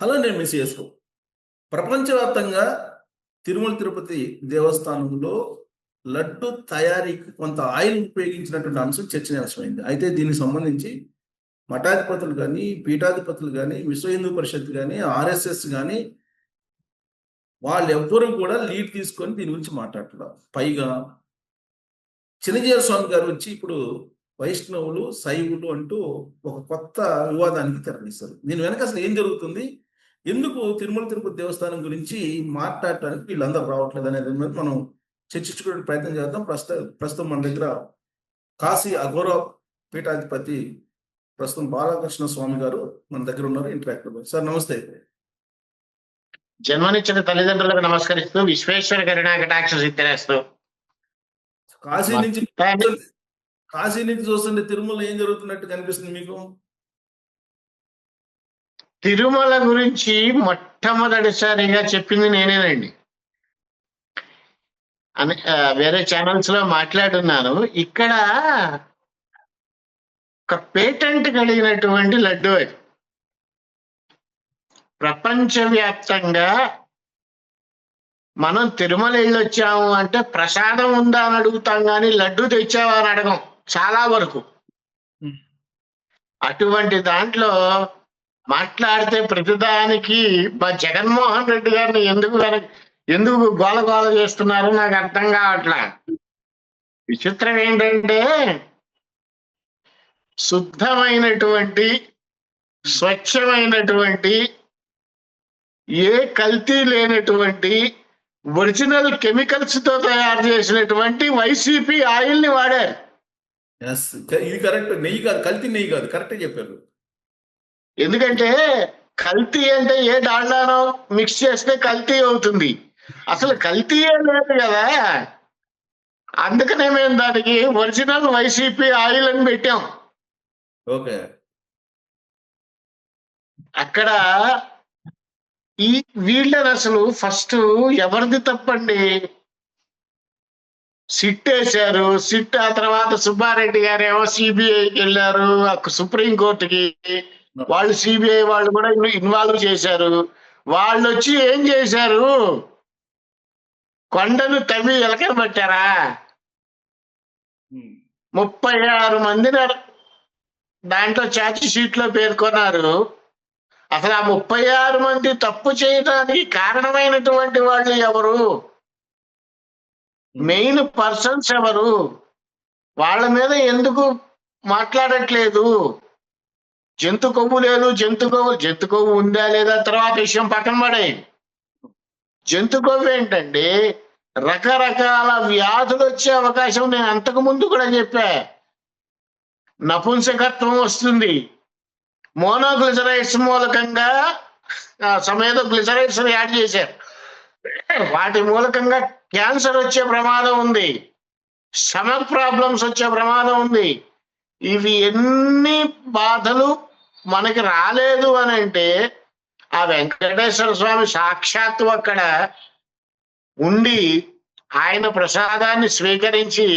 అలా నేను మిస్ చేసుకో. ప్రపంచవ్యాప్తంగా తిరుమల తిరుపతి దేవస్థానంలో లడ్డు తయారీకి కొంత ఆయిల్ ఉపయోగించినటువంటి అంశం చర్చనీయాంశమైంది. అయితే దీనికి సంబంధించి మఠాధిపతులు కానీ, పీఠాధిపతులు కానీ, విశ్వ హిందూ పరిషత్ కానీ, ఆర్ఎస్ఎస్ కానీ వాళ్ళెవ్వరూ కూడా లీడ్ తీసుకొని దీని గురించి మాట్లాడట్లేదు. పైగా చిన్నజీవ స్వామి గారు వచ్చి ఇప్పుడు వైష్ణవులు, శైవులు అంటూ ఒక కొత్త వివాదానికి తెరతీశారు. దీని వెనక అసలు ఏం జరుగుతుంది, ఎందుకు తిరుమల తిరుపతి దేవస్థానం గురించి మాట్లాడటానికి వీళ్ళందరూ రావట్లేదు అనేది మీద మనం చర్చించుకునే ప్రయత్నం చేద్దాం. ప్రస్తుతం మన దగ్గర కాశీ అఘోర పీఠాధిపతి ప్రస్తుతం బాలకృష్ణ స్వామి గారు మన దగ్గర ఉన్నారు. ఇంటరాక్ట్ సార్, నమస్తే. జన్మనిచ్చిన తల్లిదండ్రులకు నమస్కరిస్తూ విశ్వేశ్వర కరుణా కటాక్ష సిద్ధిరేస్తూ కాశీ నుంచి చూస్తుంటే తిరుమల ఏం జరుగుతున్నట్టు కనిపిస్తుంది మీకు? తిరుమల గురించి మొట్టమొదటిసారిగా చెప్పింది నేనేనండి. వేరే ఛానల్స్ లో మాట్లాడున్నాను. ఇక్కడ ఒక పేటెంట్ కలిగినటువంటి లడ్డు అది. ప్రపంచవ్యాప్తంగా మనం తిరుమల వెళ్ళొచ్చాము అంటే ప్రసాదం ఉందా అని అడుగుతాం, కానీ లడ్డు తెచ్చావా అని అడగం చాలా వరకు. అటువంటి దాంట్లో మాట్లాడితే ప్రతిదానికి మా జగన్మోహన్ రెడ్డి గారిని ఎందుకు గోల గోల చేస్తున్నారు నాకు అర్థం కావట్లా. విచిత్రం ఏంటంటే శుద్ధమైనటువంటి స్వచ్ఛమైనటువంటి ఏ కల్తీ లేనటువంటి ఒరిజినల్ కెమికల్స్ తో తయారు చేసినటువంటి వైసీపీ ఆయిల్ ని వాడారు. ఇది కరెక్ట్. నెయ్యి కాదు, కల్తీ నెయ్యి కాదు, కరెక్ట్ చెప్పారు. ఎందుకంటే కల్తీ అంటే ఏ డాల్డానో మిక్స్ చేస్తే కల్తీ అవుతుంది, అసలు కల్తీయే లేదు కదా. అందుకనే మేము దానికి ఒరిజినల్ వైసీపీ ఆయిల్ అని పెట్టాం. ఓకే. అక్కడ ఈ వీళ్ళని అసలు ఫస్ట్ ఎవరిది తప్పండి? సిట్ వేశారు. సిట్ ఆ తర్వాత సుబ్బారెడ్డి గారు ఏమో సిబిఐకి వెళ్ళారు, సుప్రీంకోర్టుకి. వాళ్ళు సిబిఐ వాళ్ళు కూడా ఇన్వాల్వ్ చేశారు. వాళ్ళు వచ్చి ఏం చేశారు? కొండను తవ్వి ఎలకలు పట్టారా? 36 మందిని దాంట్లో ఛార్జ్ షీట్ లో పేర్కొన్నారు. అసలు ఆ 36 మంది తప్పు చేయడానికి కారణమైనటువంటి వాళ్ళు ఎవరు? మెయిన్ పర్సన్స్ ఎవరు? వాళ్ళ మీద ఎందుకు మాట్లాడట్లేదు? జంతు కొవ్వు లేదు, జంతు కొవ్వు ఉందా లేదా తర్వాత విషయం పక్కన పడే. జంతు కొవ్వు ఏంటండి, రకరకాల వ్యాధులు వచ్చే అవకాశం నేను అంతకు ముందు కూడా చెప్పా. నపుంసకత్వం వస్తుంది, మోనోగ్లిజరైడ్స్ మూలకంగా సమేత గ్లిజరైడ్స్ యాడ్ చేశారు. వాటి మూలకంగా క్యాన్సర్ వచ్చే ప్రమాదం ఉంది, స్టమక్ ప్రాబ్లమ్స్ వచ్చే ప్రమాదం ఉంది. ఇవి ఎన్ని బాధలు మనకి రాలేదు అని అంటే ఆ వెంకటేశ్వర స్వామి సాక్షాత్తు అక్కడ ఉండి ఆయన ప్రసాదాన్ని స్వీకరించి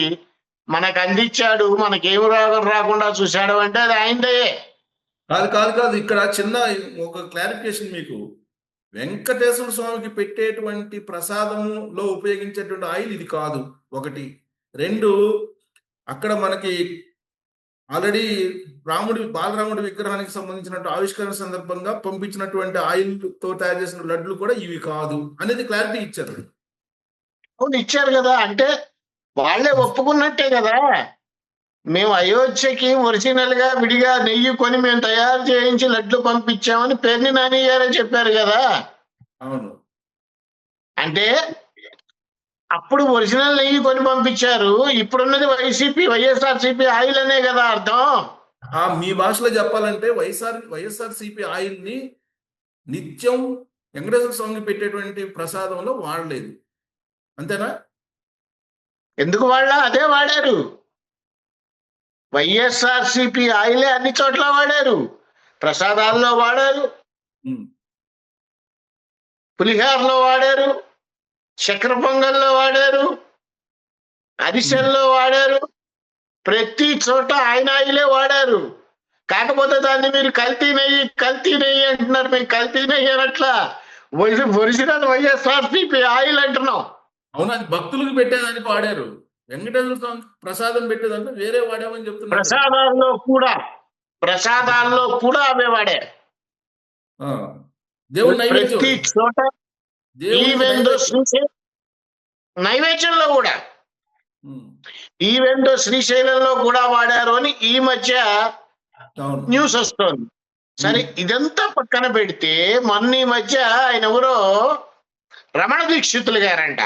మనకు అందించాడు, మనకేం రోగం రాకుండా చూశాడు అంటే అది ఆయనదే. కాదు. ఇక్కడ చిన్న ఒక క్లారిఫికేషన్ మీకు. వెంకటేశ్వర స్వామికి పెట్టేటువంటి ప్రసాదంలో ఉపయోగించేటువంటి ఆయిల్ ఇది కాదు, ఒకటి. 2, అక్కడ మనకి ఆల్రెడీ బాలరాముడి విగ్రహానికి సంబంధించినటువంటి ఆవిష్కరణ సందర్భంగా పంపించినటువంటి ఆయిల్ తో తయారు చేసిన లడ్లు కూడా ఇవి కాదు అనేది క్లారిటీ ఇచ్చారు. అవును, ఇచ్చారు కదా. అంటే వాళ్ళే ఒప్పుకున్నట్టే కదా. మేము అయోధ్యకి ఒరిజినల్ గా విడిగా నెయ్యి కొని మేము తయారు చేయించి లడ్లు పంపించామని పేర్ని నాని గారే చెప్పారు కదా. అవును. అంటే అప్పుడు ఒరిజినల్ నెయ్యి కొని పంపించారు, ఇప్పుడున్నది వైఎస్ఆర్సీపీ ఆయిల్ అనే కదా అర్థం. మీ భాషలో చెప్పాలంటే వైఎస్ఆర్సీపీ ఆయిల్ ని నిత్యం వెంకటేశ్వర స్వామికి పెట్టేటువంటి ప్రసాదంలో వాడలేదు, అంతేనా? ఎందుకు అదే వాడారు. వైఎస్ఆర్సీపీ ఆయిలే అన్ని చోట్ల వాడారు. ప్రసాదాల్లో వాడారు, పులిహారలో వాడారు, చక్కెర పొంగల్లో వాడారు, అరిసెల్లో వాడారు, ప్రతి చోట ఆయన ఆయిలే వాడారు. కాకపోతే దాన్ని మీరు కల్తీ నెయ్యి అంటున్నారు. మేము కల్తీ నెయ్యి అనట్లా, ఒరిజినల్ వైఎస్ఆర్సీపీ ఆయిల్ అంటున్నాం. అవును, అది భక్తులకు పెట్టేదానికి వాడారు. వెంకటేశ్వర స్వామి ప్రసాదం పెట్టేదానికి వేరే వాడామని చెప్తున్నారు. ప్రసాదాల్లో కూడా అవే వాడారు. ఆ, దేవుడు నైవేద్యం, ప్రతి చోట దేవుడికి ఈవెన్ దో నైవేద్యం. నైవేద్యంలో కూడా, ఉమ్, ఈవెన్ దో శ్రీశైలంలో కూడా వాడారు అని ఈ మధ్య అవును. న్యూస్ వస్తోంది. సరే, ఇదంతా పక్కన పెడితే మొన్న ఈ మధ్య ఆయన ఎవరో రమణ దీక్షితులు గారంట,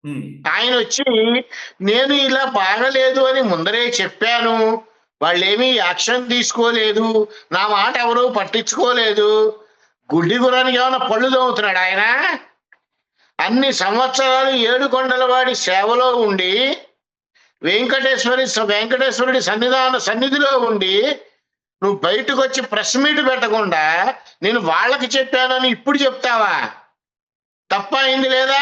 ఉమ్, ఆయన వచ్చి నేను ఇలా బాగలేదు అని ముందరే చెప్పాను, వాళ్ళేమీ యాక్షన్ తీసుకోలేదు, నా మాట ఎవరు పట్టించుకోలేదు. గుడ్డి గురానికి ఏమైనా పళ్ళు తోముతున్నాడు ఆయన? అన్ని సంవత్సరాలు ఏడుకొండలవాడి సేవలో ఉండి వెంకటేశ్వరుడి సన్నిధిలో ఉండి నువ్వు బయటకు వచ్చి ప్రెస్ మీట్ పెట్టకుండా నేను వాళ్ళకి చెప్పానని ఇప్పుడు చెప్తావా? తప్ప అయింది లేదా?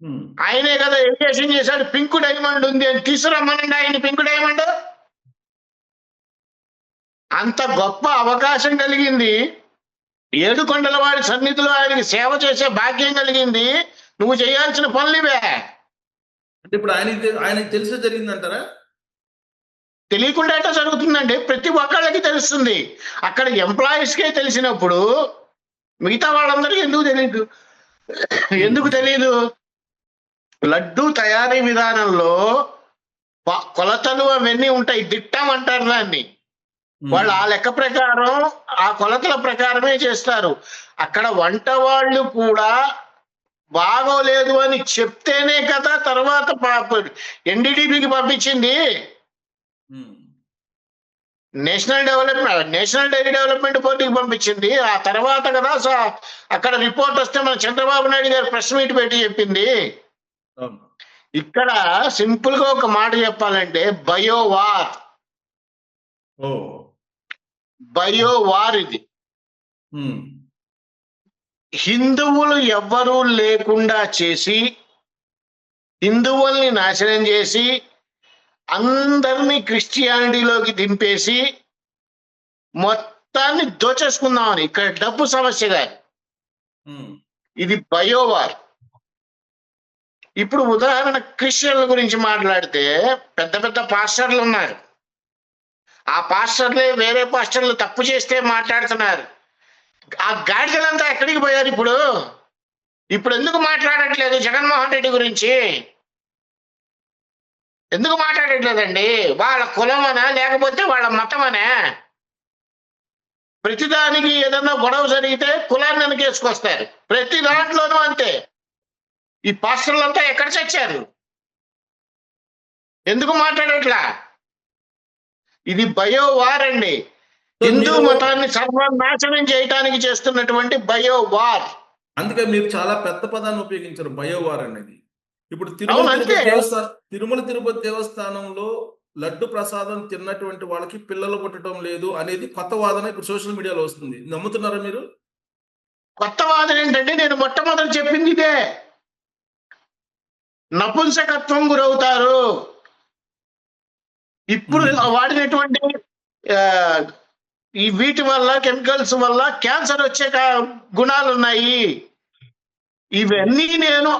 ఉమ్, ఆయనే కదా ఎలిగేషన్ చేశాడు, పింక్ డైమండ్ ఉంది అని. తీసుకురమ్మనండి ఆయన పింక్ డైమండ్. అంత గొప్ప అవకాశం కలిగింది, ఏడుకొండల వాడి సన్నిధిలో ఆయనకి సేవ చేసే భాగ్యం కలిగింది, నువ్వు చేయాల్సిన పనులివే. అంటే ఇప్పుడు ఆయనకి తెలిసే జరిగిందంటారా? తెలియకుండా ఎట్లా జరుగుతుందండి? ప్రతి ఒక్కళ్ళకి తెలుస్తుంది. అక్కడ ఎంప్లాయీస్కే తెలిసినప్పుడు మిగతా వాళ్ళందరికీ ఎందుకు తెలియదు? లడ్డు తయారీ విధానంలో కొలతలు అవన్నీ ఉంటాయి, దిట్టం అంటారు దాన్ని. వాళ్ళు ఆ లెక్క ప్రకారం, ఆ కొలతల ప్రకారమే చేస్తారు. అక్కడ వంట వాళ్ళు కూడా బాగోలేదు అని చెప్తేనే కదా తర్వాత ఎన్డీడీబీకి పంపించింది. నేషనల్ డైరీ డెవలప్మెంట్ బోర్డుకి పంపించింది. ఆ తర్వాత కదా అక్కడ రిపోర్ట్ వస్తే మన చంద్రబాబు నాయుడు గారు ప్రెస్ మీట్ పెట్టి చెప్పింది. ఇక్కడ సింపుల్ గా ఒక మాట చెప్పాలంటే బయోవార్ ఇది. హిందువులు ఎవ్వరూ లేకుండా చేసి, హిందువుల్ని నాశనం చేసి, అందరినీ క్రిస్టియానిటీలోకి దింపేసి మొత్తాన్ని దోచేసుకుందామని ఇక్కడ డబ్బు సమస్య కాదు, ఇది బయోవార్. ఇప్పుడు ఉదాహరణ క్రిస్టియన్ల గురించి మాట్లాడితే పెద్ద పెద్ద పాస్టర్లు ఉన్నారు. ఆ పాస్టర్లే వేరే పాస్టర్లు తప్పు చేస్తే మాట్లాడుతున్నారు. ఆ గాడిదలంతా ఎక్కడికి పోయారు? ఇప్పుడు ఎందుకు మాట్లాడట్లేదు జగన్మోహన్ రెడ్డి గురించి? ఎందుకు మాట్లాడట్లేదండి? వాళ్ళ కులమనా లేకపోతే వాళ్ళ మతమనా? ప్రతిదానికి ఏదన్నా గొడవ జరిగితే కులాన్ని వెనకేసుకొస్తారు. ప్రతి దాంట్లోనూ అంతే. ఈ పాస్టర్లంతా ఎక్కడ చచ్చారు? ఎందుకు మాట్లాడట్లా? ఇది బయోవార్ అండి. హిందూ మతాన్ని సర్వనాశనం చేయటానికి చేస్తున్నటువంటి బయోవార్. అందుకే మీరు చాలా పెద్ద పదాన్ని ఉపయోగించారు, బయోవార్ అనేది. ఇప్పుడు తిరుమల తిరుపతి దేవస్థానంలో లడ్డు ప్రసాదం తిన్నటువంటి వాళ్ళకి పిల్లలు పుట్టడం లేదు అనేది కొత్త వాదన ఇప్పుడు సోషల్ మీడియాలో వస్తుంది. నమ్ముతున్నారా మీరు? కొత్త వాదన ఏంటంటే, నేను మొట్టమొదటి చెప్పింది ఇదే. నపుంసకత్వం గురవుతారు. ఇప్పుడు వాడినటువంటి ఈ వీటి వల్ల, కెమికల్స్ వల్ల క్యాన్సర్ వచ్చే గుణాలు ఉన్నాయి. ఇవన్నీ నేను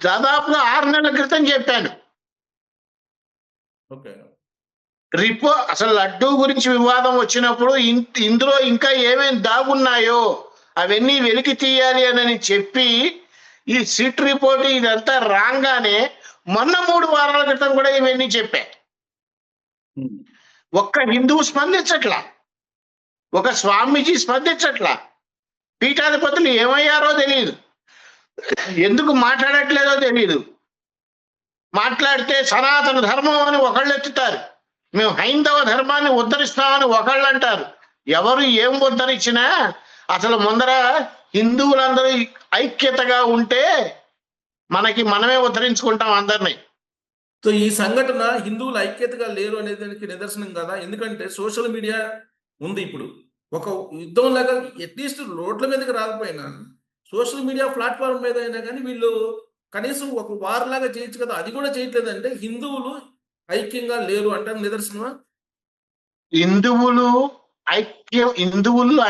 దాదాపుగా 6 నెలల క్రితం చెప్పాను. అసలు లడ్డూ గురించి వివాదం వచ్చినప్పుడు ఇందులో ఇంకా ఏమేమి దాగున్నాయో అవన్నీ వెలికి తీయాలి అని చెప్పి ఈ సిట్ రిపోర్ట్ ఇదంతా రాగానే మొన్న 3 వారాల క్రితం కూడా ఇవన్నీ చెప్పా. ఒక్క హిందువు స్పందించట్లా, ఒక స్వామీజీ స్పందించట్లా, పీఠాధిపతులు ఏమయ్యారో తెలియదు, ఎందుకు మాట్లాడట్లేదో తెలియదు. మాట్లాడితే సనాతన ధర్మం అని ఒకళ్ళు ఎత్తుతారు, మేము హైందవ ధర్మాన్ని ఉద్ధరిస్తామని ఒకళ్ళు అంటారు. ఎవరు ఏం ఉద్ధరించినా అసలు ముందర హిందువులందరూ ఐక్యతగా ఉంటే మనమే ఉద్ధరించుకుంటాం అందరినీ. సో ఈ సంఘటన హిందువులు ఐక్యతగా లేరు అనే దానికి నిదర్శనం కదా. ఎందుకంటే సోషల్ మీడియా ఉంది. ఇప్పుడు ఒక యుద్ధం లాగా అట్లీస్ట్ రోడ్ల మీదకి రాకపోయినా సోషల్ మీడియా ప్లాట్ఫామ్ మీద అయినా కానీ వీళ్ళు కనీసం ఒక వార్ లాగా చేయొచ్చు కదా. అది కూడా చేయట్లేదంటే హిందువులు ఐక్యంగా లేరు అంటే నిదర్శనమా? హిందువుల్లో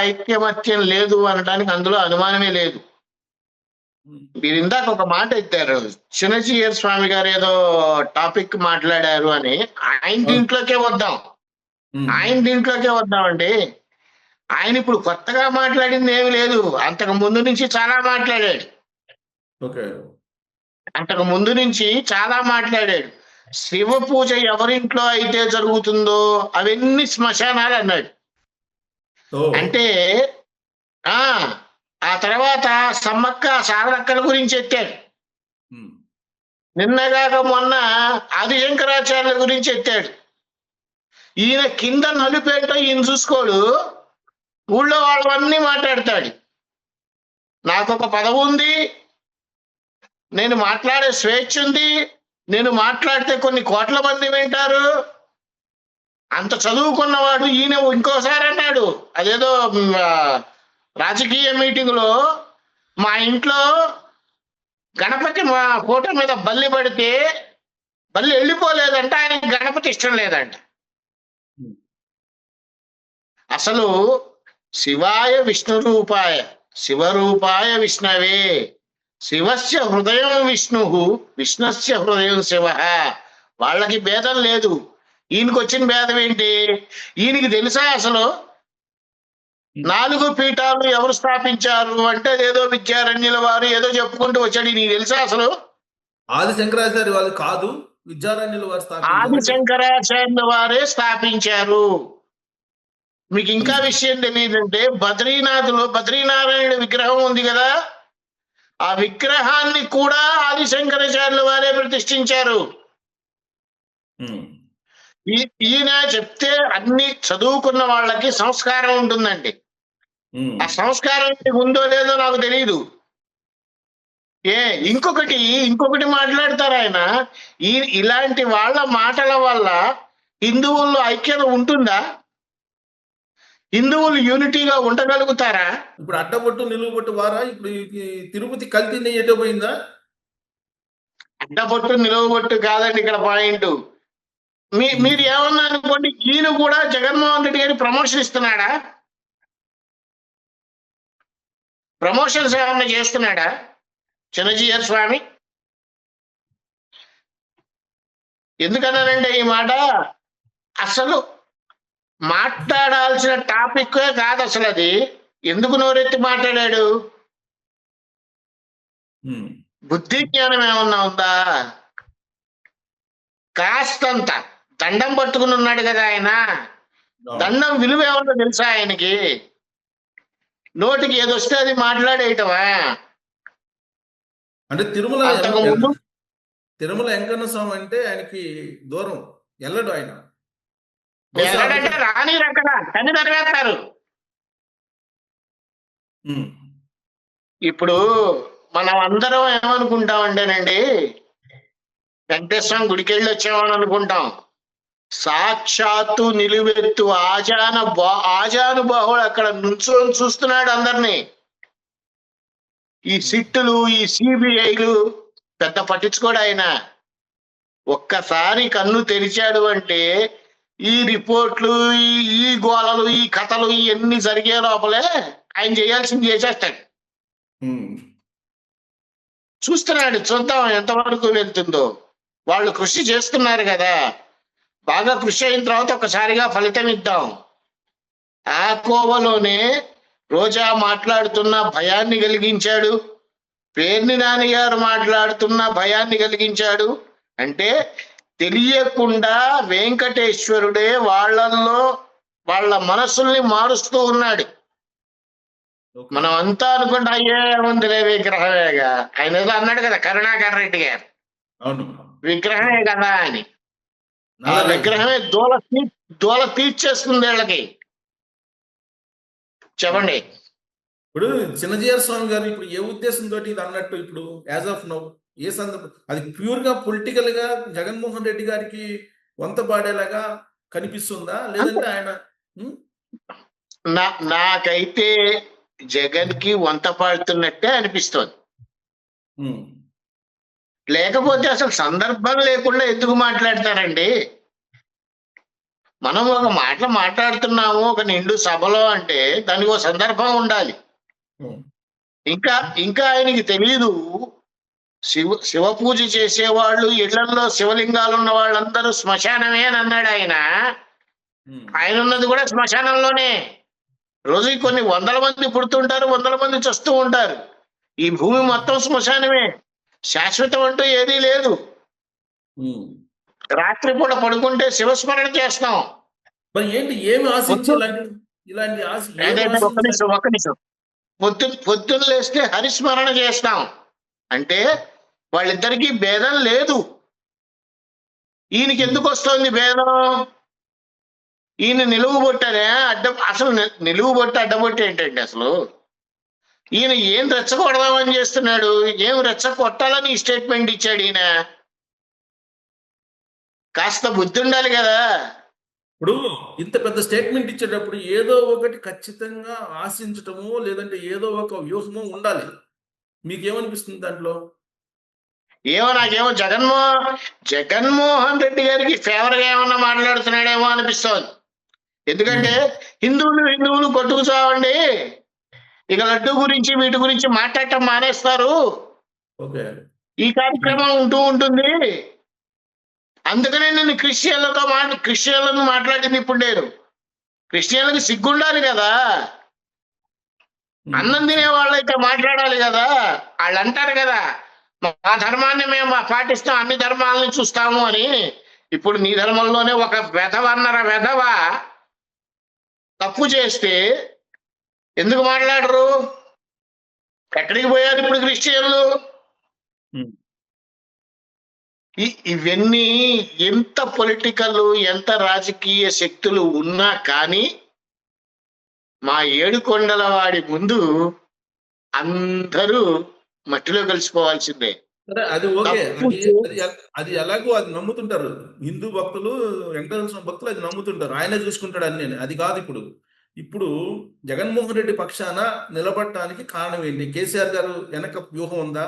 ఐక్యమత్యం లేదు అనడానికి అందులో అనుమానమే లేదు. మీరు ఇందాక ఒక మాట ఎత్తారు, చిన్నజీయర్ స్వామి గారు ఏదో టాపిక్ మాట్లాడారు అని. ఆయన దీంట్లోకే వద్దామండి. ఆయన ఇప్పుడు కొత్తగా మాట్లాడింది ఏమి లేదు, అంతకు ముందు నుంచి చాలా మాట్లాడాడు. శివ పూజ ఎవరింట్లో అయితే జరుగుతుందో అవన్నీ శ్మశానాలు అన్నాడు. అంటే ఆ తర్వాత సమ్మక్క సారక్కల గురించి ఎత్తాడు. నిన్నగాక మొన్న ఆదిశంకరాచార్యుల గురించి ఎత్తాడు. ఈయన కింద నలుపేంటో ఈయన చూసుకోడు, ఊళ్ళో వాళ్ళవన్నీ మాట్లాడతాడు. నాకు ఒక పదవి ఉంది, నేను మాట్లాడే స్వేచ్ఛ ఉంది, నేను మాట్లాడితే కొన్ని కోట్ల మంది వింటారు. అంత చదువుకున్నవాడు ఈయన ఇంకోసారి అన్నాడు, అదేదో రాజకీయ మీటింగ్ లో, మా ఇంట్లో గణపతి మా ఫోటో మీద బల్లి పడితే బల్లి వెళ్ళిపోలేదంట, ఆయనకి గణపతి ఇష్టం లేదంట. అసలు శివాయ విష్ణు రూపాయ శివరూపాయ విష్ణవే, శివస్య హృదయం విష్ణు, విష్ణుస్య హృదయం శివ. వాళ్ళకి భేదం లేదు. ఈయనకి వచ్చిన భేదం ఏంటి? ఈయనకి తెలుసా అసలు 4 పీఠాలు ఎవరు స్థాపించారు అంటే ఏదో విద్యారణ్యుల వారు ఏదో చెప్పుకుంటూ వచ్చాడు. నీకు తెలుసా అసలు? ఆది శంకరాచార్య వాళ్ళు కాదు, విద్యారణ్యుల వారు ఆది శంకరాచార్యుల వారే స్థాపించారు. మీకు ఇంకా విషయం తెలియదంటే, బద్రీనాథ్లో బద్రీనారాయణ విగ్రహం ఉంది కదా, ఆ విగ్రహాన్ని కూడా ఆది శంకరాచార్యుల వారే ప్రతిష్ఠించారు. ఈయన చెప్తే అన్ని చదువుకున్న వాళ్ళకి సంస్కారం ఉంటుందండి. ఆ సంస్కారం ఉందో లేదో నాకు తెలియదు. ఇంకొకటి మాట్లాడతారు ఆయన. ఇలాంటి వాళ్ళ మాటల వల్ల హిందువుల్లో ఐక్యత ఉంటుందా? హిందువులు యూనిటీగా ఉండగలుగుతారా? ఇప్పుడు అడ్డబొట్టు నిలువుబొట్టు వారా? ఇప్పుడు తిరుపతి కల్తీ నెయ్యి పోయిందా? అడ్డబొట్టు నిలువబొట్టు కాదండి ఇక్కడ పాయింట్. మీరు ఏమన్నా అనుకోండి, ఈయన కూడా జగన్మోహన్ రెడ్డి గారి ప్రమోషన్ ఇస్తున్నాడా? ప్రమోషన్స్ ఏమన్నా చేస్తున్నాడా చిన్నజీయర్ స్వామి? ఎందుకన్నానంటే ఈ మాట అసలు మాట్లాడాల్సిన టాపిక్ కాదు అసలు. అది ఎందుకు నోరెత్తి మాట్లాడాడు? బుద్ధి జ్ఞానం ఏమన్నా ఉందా? కాస్తంత దండం పట్టుకుని ఉన్నాడు కదా ఆయన. దండం విలువ ఏమన్నా తెలుసా ఆయనకి? నోటికి ఏదొస్తే అది మాట్లాడేయటమా? అంటే తిరుమల వెంకన్న స్వామి అంటే ఆయనకి దూరం, వెళ్ళడు ఆయన. వెళ్ళడంటే రాని అక్కడ కన్ని నెరవేర్తారు. ఇప్పుడు మనం అందరం ఏమనుకుంటామంటేనండి, వెంకటేశ్వరం గుడికి వెళ్ళి వచ్చామని అనుకుంటాం. సాక్షాత్తు నిలువెత్తు ఆజానుబాహుడు అక్కడ నుంచొని చూస్తున్నాడు అందరినీ. ఈ సిట్టులు, ఈ సిబిఐలు పెద్ద పట్టించుకోడు ఆయన. ఒక్కసారి కన్ను తెరిచాడు అంటే ఈ రిపోర్ట్లు, ఈ గోళలు, ఈ కథలు ఇవన్నీ జరిగే లోపలే ఆయన చేయాల్సింది చేసేస్తాడు. చూస్తున్నాడు, చూద్దాం ఎంతవరకు వెళ్తుందో. వాళ్ళు కృషి చేస్తున్నారు కదా, బాగా కృషి అయిన తర్వాత ఒకసారిగా ఫలితం ఇద్దాం. ఆ కోవలోనే రోజా మాట్లాడుతున్న భయాన్ని కలిగించాడు, పేర్ని నాని గారు మాట్లాడుతున్న భయాన్ని కలిగించాడు. అంటే తెలియకుండా వెంకటేశ్వరుడే వాళ్ళ మనసుల్ని మారుస్తూ ఉన్నాడు. మనం అంతా అనుకుంటా అయ్యే ఉందిలే విగ్రహమేగా. ఆయన ఏదో అన్నాడు కదా కరుణాకర్ రెడ్డి గారు, విగ్రహమే కదా అని. ఆ విగ్రహమే దూల తీర్చేస్తుంది వీళ్ళకి. చెప్పండి. ఇప్పుడు చిన్నజీయర్ స్వామి గారు ఇప్పుడు ఏ ఉద్దేశంతో ఇది అన్నట్టు, ఇప్పుడు యాజ్ ఆఫ్ నౌ ఏ సందర్భం అది ప్యూర్ గా పొలిటికల్ గా జగన్మోహన్ రెడ్డి గారికి వంత పాడేలాగా కనిపిస్తుందా, లేదంటే ఆయన? నాకైతే జగన్ కి వంత పాడుతున్నట్టే అనిపిస్తోంది. లేకపోతే అసలు సందర్భం లేకుండా ఎందుకు మాట్లాడతారండి? మనం ఒక మాటలు మాట్లాడుతున్నాము ఒక నిండు సభలో అంటే దానికి ఒక సందర్భం ఉండాలి. ఉమ్, ఇంకా ఇంకా ఆయనకి తెలియదు శివ పూజ చేసేవాళ్ళు ఇళ్లలో శివలింగాలు ఉన్న వాళ్ళందరూ శ్మశానమే అని అన్నాడు ఆయన. ఉమ్, ఆయన ఉన్నది కూడా శ్మశానంలోనే. రోజుకి కొన్ని వందల మంది పుడుతుంటారు, వందల మంది చస్తూ ఉంటారు. ఈ భూమి మొత్తం శ్మశానమే, శాశ్వతం అంటూ ఏదీ లేదు. ఉమ్. రాత్రిపూట పడుకుంటే శివస్మరణ చేస్తాం. మరి ఏంటి, ఏమి ఆశించి పొద్దు ఇలాంటి ఇలాంటి ఆశ ఏమి అదే ఒక్క ఆశించి నిమిషం ఒక్క నిమిషం పొద్దున్న లేస్తే హరిస్మరణ చేస్తాం. అంటే వాళ్ళిద్దరికీ భేదం లేదు. ఈయనకి ఎందుకు వస్తుంది భేదం? ఈయన నిలువు బొట్టనే అసలు నిలువు బొట్టు అడ్డబొట్టు ఏంటండి అసలు? ఈయన ఏం రెచ్చగొడదామని చేస్తున్నాడు? ఏం రెచ్చగొట్టాలని ఈ స్టేట్మెంట్ ఇచ్చాడు ఈయన? కాస్త బుద్ధి ఉండాలి కదా. ఇప్పుడు ఇంత పెద్ద స్టేట్మెంట్ ఇచ్చేటప్పుడు ఏదో ఒకటి ఖచ్చితంగా ఆశించటము లేదంటే ఏదో ఒక వ్యూహము ఉండాలి. మీకేమనిపిస్తుంది దాంట్లో? నాకేమో జగన్మోహన్ రెడ్డి గారికి ఫేవర్ గా ఏమన్నా మాట్లాడుతున్నాడేమో అనిపిస్తోంది. ఎందుకంటే హిందువులు కొట్టుకు చావండి, ఇక లడ్డు గురించి వీటి గురించి మాట్లాడటం మానేస్తారు, ఓకే, ఈ కార్యక్రమం ఉంటూ ఉంటుంది. అందుకనే నేను క్రిస్టియన్లను మాట్లాడింది. ఇప్పుడు నేను క్రిస్టియన్లకి సిగ్గుండాలి కదా, అన్నం తినే వాళ్ళైతే మాట్లాడాలి కదా. వాళ్ళు అంటారు కదా, మా ధర్మాన్ని మేము పాటిస్తాం, అన్ని ధర్మాలని చూస్తాము అని. ఇప్పుడు నీ ధర్మంలోనే ఒక వెధవ తప్పు చేస్తే ఎందుకు మాట్లాడరు? ఎక్కడికి పోయారు ఇప్పుడు క్రిస్టియన్లు? ఇవన్నీ ఎంత పొలిటికల్, ఎంత రాజకీయ శక్తులు ఉన్నా కానీ మా ఏడుకొండల వాడి ముందు అందరూ మట్టిలో కలిసిపోవాల్సిందే. సరే, అది ఓకే, అది ఎలాగో అది నమ్ముతుంటారు హిందూ భక్తులు, వెంకటేశ్వర స్వామి భక్తులు అది నమ్ముతుంటారు. ఆయనే చూసుకుంటాడు అని. నేను అది కాదు. ఇప్పుడు జగన్మోహన్ రెడ్డి పక్షాన నిలబడటానికి కారణం ఏంటి? కేసీఆర్ గారు వెనక వ్యూహం ఉందా,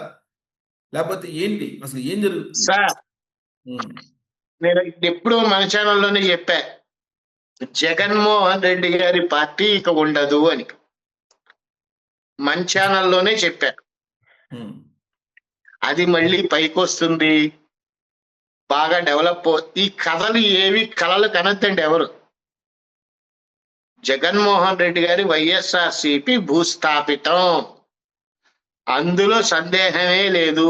లేకపోతే ఏంటి? అసలు ఏం జరుగుతుంది సార్? నేను ఎప్పుడు మన ఛానల్లోనే చెప్పా, జగన్మోహన్ రెడ్డి గారి పార్టీ ఇక ఉండదు అని. మన ఛానల్లోనే చెప్పా. అది మళ్ళీ పైకి వస్తుంది, బాగా డెవలప్. ఈ కథలు ఏవి కళలు కనద్దండి ఎవరు. జగన్మోహన్ రెడ్డి గారి వైఎస్ఆర్సీపీ భూస్థాపితం, అందులో సందేహమే లేదు.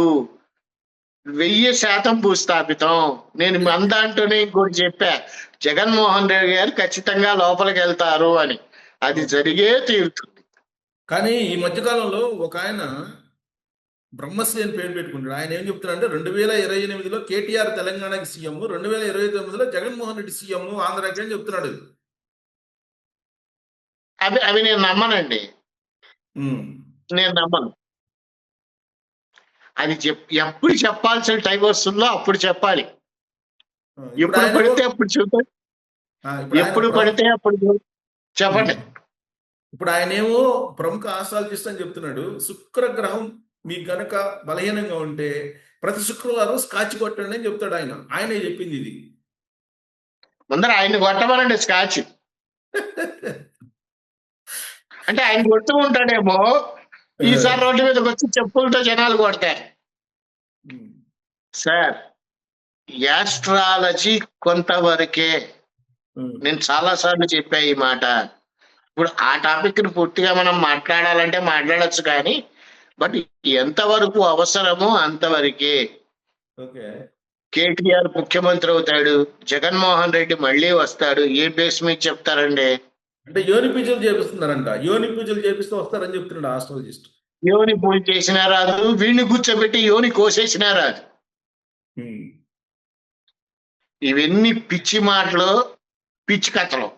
1000% భూస్థాపితం. నేను అందంటూనే ఇంకోటి చెప్పా, జగన్మోహన్ రెడ్డి గారు ఖచ్చితంగా లోపలికి వెళ్తారు అని. అది జరిగే తీరుతుంది. కానీ ఈ మధ్యకాలంలో ఒక ఆయన బ్రహ్మశ్రీ అని పేరు పెట్టుకుంటాడు. ఆయన ఏం చెప్తున్నాడంటే 2028లో కేటీఆర్ తెలంగాణకి సీఎం, 2029లో జగన్మోహన్ రెడ్డి సీఎం ఆంధ్రాకి అని చెప్తున్నాడు. అవి నేను నమ్మనండి. నేను నమ్మను. అది ఎప్పుడు చెప్పాల్సిన టైం వస్తుందో అప్పుడు చెప్పాలి. ఎప్పుడు పడితే అప్పుడు చూద్దాం, ఎప్పుడు పడితే అప్పుడు చెప్పండి. ఇప్పుడు ఆయన ఏమో ప్రముఖ ఆస్ట్రాలజిస్ట్ అని చెప్తున్నాడు. శుక్రగ్రహం మీకు గనక బలహీనంగా ఉంటే ప్రతి శుక్రవారం స్కాచ్ కొట్టండి అని చెప్తాడు ఆయన. ఆయనే చెప్పింది ఇది. ముందర ఆయన కొట్టమనండి స్కాచ్. అంటే ఆయన కొడుతూ ఉంటాడేమో, ఈసారి రోడ్డు మీదకి వచ్చి చెప్పులతో జనాలు కొడతారు. సార్, యాస్ట్రాలజీ కొంతవరకే. నేను చాలా సార్లు చెప్పా ఈ మాట. ఇప్పుడు ఆ టాపిక్ ని పూర్తిగా మనం మాట్లాడాలంటే మాట్లాడచ్చు, కానీ బట్ ఎంతవరకు అవసరమో అంతవరకే. కేటీఆర్ ముఖ్యమంత్రి అవుతాడు, జగన్మోహన్ రెడ్డి మళ్ళీ వస్తాడు. ఏ బేస్ మీద చెప్తారండి? అంటే యోని పూజలు చేపిస్తున్నారంట. యోని పూజలు చేపిస్తూ వస్తారని చెప్తున్నాడు ఆస్ట్రాలజిస్ట్. యోని పూజ చేసినా రాదు, వీడిని కూర్చోబెట్టి యోని కోసేసినా రాదు. ఇవన్నీ పిచ్చి మాటలు, పిచ్చి కథలు.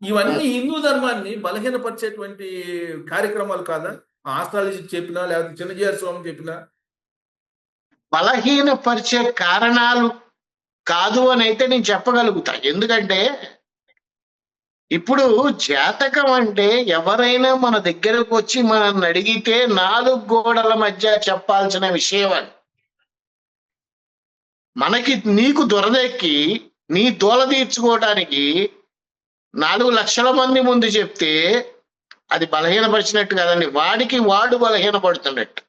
ఇవన్నీ హిందూ ధర్మాన్ని బలహీనపరిచేటువంటి కార్యక్రమాలు కాదా? ఆస్ట్రాలజిస్ట్ చెప్పినా లేకపోతే చిన్నజీఆర్ స్వామి చెప్పినా బలహీనపరిచే కారణాలు కాదు అని అయితే నేను చెప్పగలుగుతా. ఎందుకంటే ఇప్పుడు జాతకం అంటే ఎవరైనా మన దగ్గరకు వచ్చి మనల్ని అడిగితే 4 గోడల మధ్య చెప్పాల్సిన విషయం అది. నీకు దురదెక్కి నీ దోల తీర్చుకోవడానికి 4 లక్షల మంది ముందు చెప్తే అది బలహీనపరిచినట్టు కదండి, వాడికి వాడు బలహీనపడుతున్నట్టు.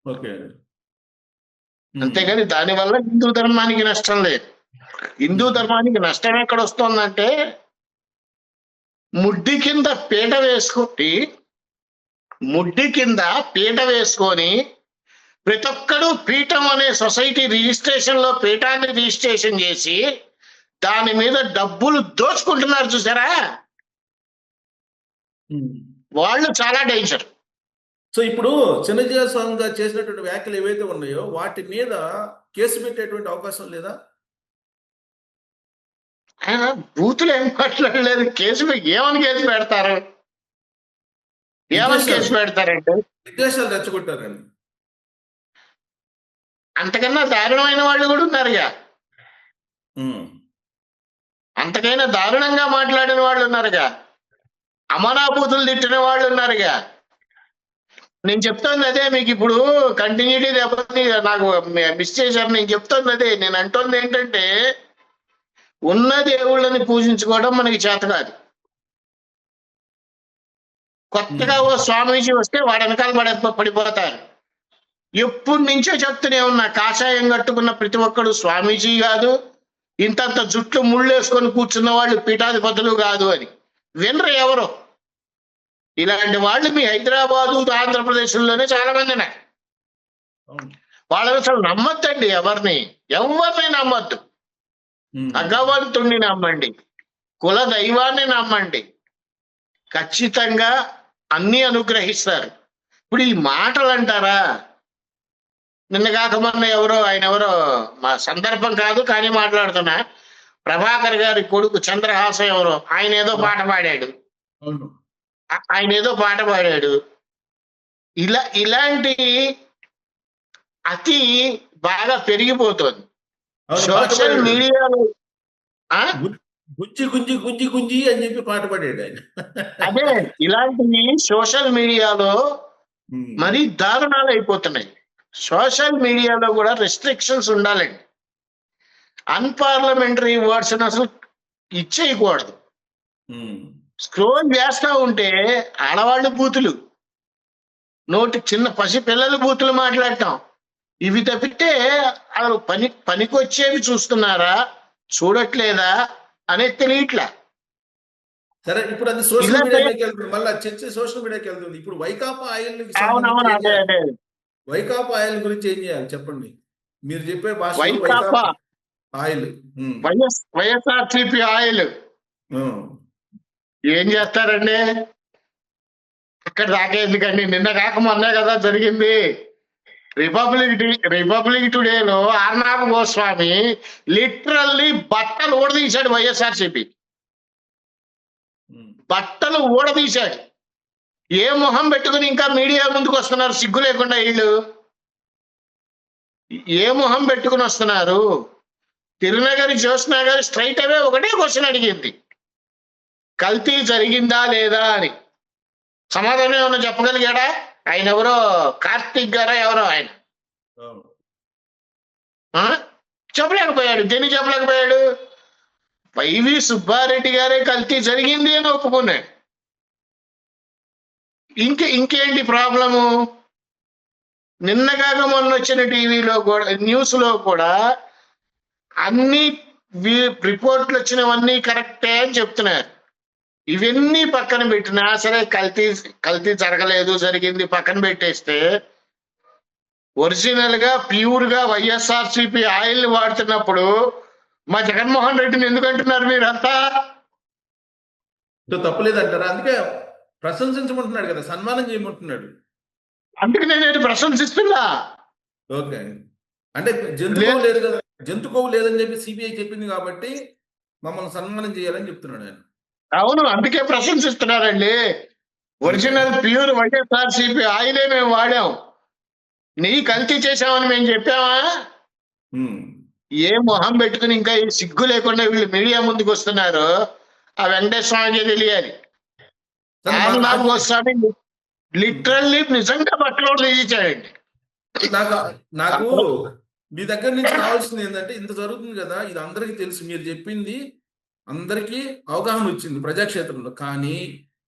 ఓకే. అంతేగాని దానివల్ల హిందూ ధర్మానికి నష్టం లేదు. హిందూ ధర్మానికి నష్టం ఎక్కడ వస్తుందంటే, ముడ్డి కింద పీట వేసుకొని ప్రతి ఒక్కడు పీఠం అనే సొసైటీ రిజిస్ట్రేషన్ లో పీఠాన్ని రిజిస్ట్రేషన్ చేసి దాని మీద డబ్బులు దోచుకుంటున్నారు చూసారా, వాళ్ళు చాలా డేంజర్. సో ఇప్పుడు చిన్నజీవ స్వామి గారు చేసినటువంటి వ్యాఖ్యలు ఏవైతే ఉన్నాయో వాటి మీద కేసు పెట్టేటువంటి అవకాశం లేదా? ఆయన బూతులు ఏం మాట్లాడలేదు. ఏమని కేసు పెడతారు? ఏమని కేసు పెడతారంటే విద్వేషాలు రెచ్చగొట్టారండి. అంతకన్నా దారుణమైన వాళ్ళు కూడా ఉన్నారుగా, అంతకైనా దారుణంగా మాట్లాడిన వాళ్ళు ఉన్నారుగా, అమనాభూతులు తిట్టిన వాళ్ళు ఉన్నారుగా. నేను చెప్తోంది అదే, మీకు ఇప్పుడు కంటిన్యూటీ దెబ్బని నాకు మిస్ చేశారు. నేను చెప్తోంది అదే. నేను అంటోంది ఏంటంటే, ఉన్న దేవుళ్ళని పూజించుకోవడం మనకి చేత కాదు. కొత్తగా ఓ స్వామీజీ వస్తే వాడు వెనకాల పడిపోతారు. ఎప్పటి నుంచో చెప్తూనే ఉన్నా, కాషాయం కట్టుకున్న ప్రతి ఒక్కడు స్వామీజీ కాదు, ఇంతంత జుట్లు ముళ్ళేసుకొని కూర్చున్న వాళ్ళు పీఠాధిపతులు కాదు అని. వినరు ఎవరు. ఇలాంటి వాళ్ళు మీ హైదరాబాదు, ఆంధ్రప్రదేశ్లోనే చాలా మంది ఉన్నారు. వాళ్ళని అసలు నమ్మొద్దండి, ఎవరిని నమ్మొద్దు. భగవంతుణ్ణి నమ్మండి, కుల దైవాన్ని నమ్మండి, ఖచ్చితంగా అన్ని అనుగ్రహిస్తారు. ఇప్పుడు ఈ మాటలు అంటారా, నిన్న కాక మొన్న ఆయన ఎవరో మా సందర్భం కాదు కానీ మాట్లాడుతున్నా, ప్రభాకర్ గారి కొడుకు చంద్రహాసం ఎవరో ఆయన ఏదో పాట పాడాడు. ఇలాంటి అతి బాగా పెరిగిపోతుంది సోషల్ మీడియాలో. గుంజి గుంజి గుంజి గుంజి అని చెప్పి పాట పాడాడు ఆయన. అదే, ఇలాంటివి సోషల్ మీడియాలో మరీ దారుణాలు అయిపోతున్నాయి. సోషల్ మీడియాలో కూడా రెస్ట్రిక్షన్స్ ఉండాలండి. అన్పార్లమెంటరీ వర్డ్స్ అసలు ఇచ్చేయకూడదు. స్క్రోల్ చేస్తా ఉంటే ఆడవాళ్ళు బూతులు, చిన్న పసి పిల్లలు బూతులు మాట్లాడటం, ఇవి తప్పితే అసలు పనికొచ్చేవి చూస్తున్నారా, చూడట్లేదా అనేది తెలియట్లా. సరే, ఇప్పుడు అది సోషల్ మీడియాకి వెళ్తుంది, మళ్ళీ చర్చ సోషల్ మీడియాకి వెళ్తుంది. ఇప్పుడు వైకాపా ఆయిల్ గురించి ఏం చేయాలి చెప్పండి? మీరు చెప్పే భాష ఆయిల్, వైఎస్ఆర్సీపీ ఆయిల్ ఏం చేస్తారండి? అక్కడ దాకా ఎందుకండి, నిన్న కాక మొన్నే కదా జరిగింది. రిపబ్లిక్ టుడేలో అర్నాబ్ గోస్వామి లిటరల్లీ బట్టలు ఊడదీశాడు. వైఎస్ఆర్సీపీ బట్టలు ఊడదీశాడు. ఏ మొహం పెట్టుకుని ఇంకా మీడియా ముందుకు వస్తున్నారు సిగ్గు లేకుండా? వీళ్ళు ఏ మొహం పెట్టుకుని వస్తున్నారు? తిరునగరి జ్యోత్స్న గారు స్ట్రైట్ అవే ఒకటే క్వశ్చన్ అడిగింది, కల్తీ జరిగిందా లేదా అని. సమాధానం ఏమన్నా చెప్పగలిగాడా? ఆయన ఎవరో కార్తీక్ గారా ఎవరో ఆయన చెప్పలేకపోయాడు. దేనికి చెప్పలేకపోయాడు? వైవి సుబ్బారెడ్డి గారే కల్తీ జరిగింది అని ఒప్పుకున్నాడు. ఇంకేంటి ప్రాబ్లము? నిన్నగాక మొన్న వచ్చిన టీవీలో కూడా, న్యూస్ లో కూడా అన్ని రిపోర్ట్లు వచ్చినవన్నీ కరెక్టే అని చెప్తున్నారు. ఇవన్నీ పక్కన పెట్టినా సరే కల్తీ జరగలేదు, జరిగింది పక్కన పెట్టేస్తే, ఒరిజినల్ గా ప్యూర్ గా వైఎస్ఆర్సీపీ ఆయిల్ వాడుతున్నప్పుడు మా జగన్మోహన్ రెడ్డిని ఎందుకు అంటున్నారు మీరంతా? తప్పలేదంటారా? అందుకే ప్రశంసించమంటున్నాడు కదా, సన్మానం చేయమంటున్నాడు. అందుకే నేను ప్రశంసిస్తున్నా. ఓకే, అంటే జంతు కొవ్వు లేదని చెప్పి సిబిఐ చెప్పింది కాబట్టి మమ్మల్ని సన్మానం చేయాలని చెప్తున్నాడు ఆయన. అవును, అందుకే ప్రశంసిస్తున్నారండి. ఒరిజినల్ ప్యూర్ వైఎస్ఆర్సీపీ ఆయిలే మేము వాడాం, నీ కల్తీ చేసామని మేము చెప్పామా? ఏ మొహం పెట్టుకుని ఇంకా సిగ్గు లేకుండా వీళ్ళు మీడియా ముందుకు వస్తున్నారు, ఆ వెంకటేశ్వర స్వామికి తెలియాలి. స్వామి లిటరల్లీ నిజంగా బట్టలు తీయించాడండి. నాకు మీ దగ్గర నుంచి కావాల్సింది ఏంటంటే ఇంత జరుగుతుంది కదా, ఇది అందరికీ తెలుసు, మీరు చెప్పింది అందరికీ అవగాహన వచ్చింది ప్రజాక్షేత్రంలో. కానీ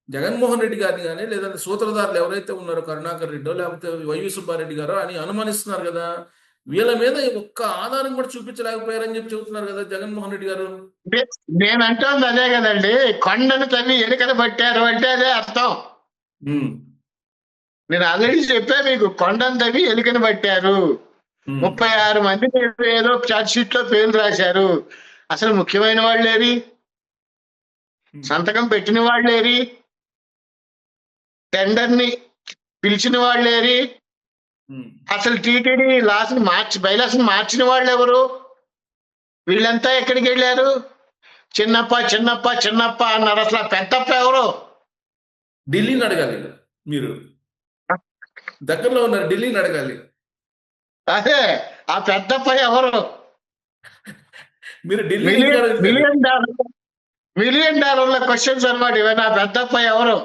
జగన్మోహన్ రెడ్డి గారిని కానీ లేదంటే సూత్రధారులు ఎవరైతే ఉన్నారో కరుణాకర్ రెడ్డో లేకపోతే వైవి సుబ్బారెడ్డి గారో అని అనుమానిస్తున్నారు కదా, వీళ్ళ మీద ఒక్క ఆధారం కూడా చూపించలేకపోయారని చెప్పి చెబుతున్నారు కదా జగన్మోహన్ రెడ్డి గారు. నేను అంటోంది అదే కదండి, కొండను తవ్వి ఎలుకను పట్టారు అంటే అదే అర్థం. ఉమ్, నేను ఆల్రెడీ చెప్పా మీకు, కొండను తవ్వి ఎలుకను పట్టారు. ఉమ్, 36 మంది ఏదో చార్జ్ షీట్ లో పేర్లు రాశారు. అసలు ముఖ్యమైన వాళ్ళు ఏరి, సంతకం పెట్టిన వాళ్ళు ఏరి, టెండర్ ని పిలిచిన వాళ్ళు ఏరి, ఉమ్. అసలు టీటీడీ బైలాస్ మార్చిన వాళ్ళు ఎవరు? వీళ్ళంతా ఎక్కడికి వెళ్ళారు? చిన్నప్ప చిన్నప్ప చిన్నప్ప అన్నారు. అసలు ఆ పెద్దప్ప ఎవరు? ఢిల్లీని అడగాలి మీరు, దగ్గరలో ఉన్నారు, ఢిల్లీని అడగాలి. అదే ఆ పెద్దప్ప ఎవరు? మీరు ఢిల్లీ మిలియన్ డాలర్ల క్వశ్చన్స్ అన్నమాట ఇవన్నీ. ఆ పెద్దప్ప ఎవరు?